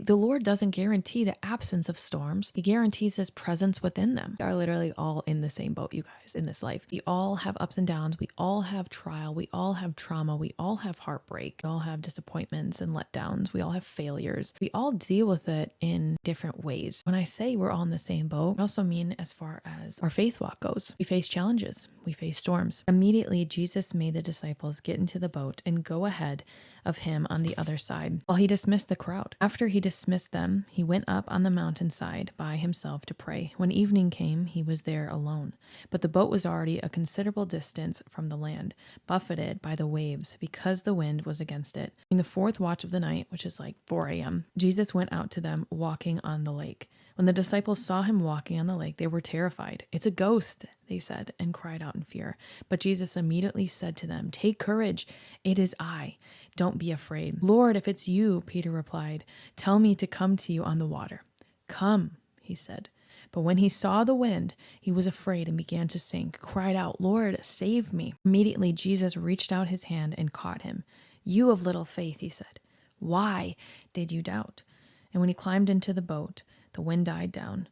The Lord doesn't guarantee the absence of storms. He guarantees his presence within them. We are literally all in the same boat, you guys, in this life. We all have ups and downs. We all have trial. We all have trauma. We all have heartbreak. We all have disappointments and letdowns. We all have failures. We all deal with it in different ways. When I say we're all in the same boat, I also mean as far as our faith walk goes. We face challenges. We face storms. Immediately, Jesus made the disciples get into the boat and go ahead of him on the other side, while he dismissed the crowd. After he dismissed them, he went up on the mountainside by himself to pray. When evening came, he was there alone. But the boat was already a considerable distance from the land, buffeted by the waves, because the wind was against it. In the fourth watch of the night, which is like 4 a.m., Jesus went out to them walking on the lake. When the disciples saw him walking on the lake, they were terrified. "It's a ghost," they said, and cried out in fear. But Jesus immediately said to them, "Take courage, it is I. Don't be afraid." "Lord, if it's you," Peter replied, "tell me to come to you on the water." "Come," he said. But when he saw the wind, he was afraid and began to sink, cried out, "Lord, save me." Immediately Jesus reached out his hand and caught him. "You of little faith," he said, "why did you doubt?" And when he climbed into the boat, the wind died down,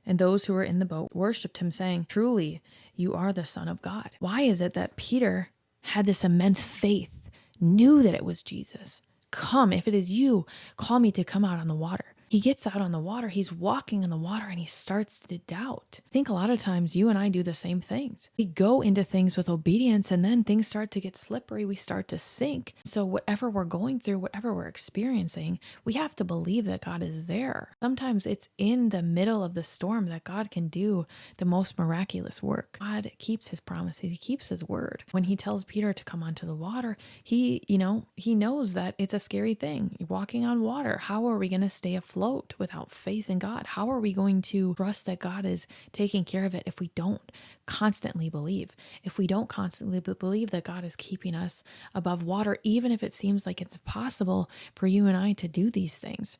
and those who were in the boat worshipped him, saying, "Truly, you are the Son of God." Why is it that Peter had this immense faith, knew that it was Jesus? "Come, if it is you, call me to come out on the water." He gets out on the water, he's walking on the water, and he starts to doubt. I think a lot of times you and I do the same things. We go into things with obedience, and then things start to get slippery, we start to sink. So whatever we're going through, whatever we're experiencing, we have to believe that God is there. Sometimes it's in the middle of the storm that God can do the most miraculous work. God keeps his promises, he keeps his word. When he tells Peter to come onto the water, he knows that it's a scary thing. You're walking on water. How are we going to stay afloat without faith in God? How are we going to trust that God is taking care of it if we don't constantly believe? If we don't constantly believe that God is keeping us above water, even if it seems like it's possible for you and I to do these things.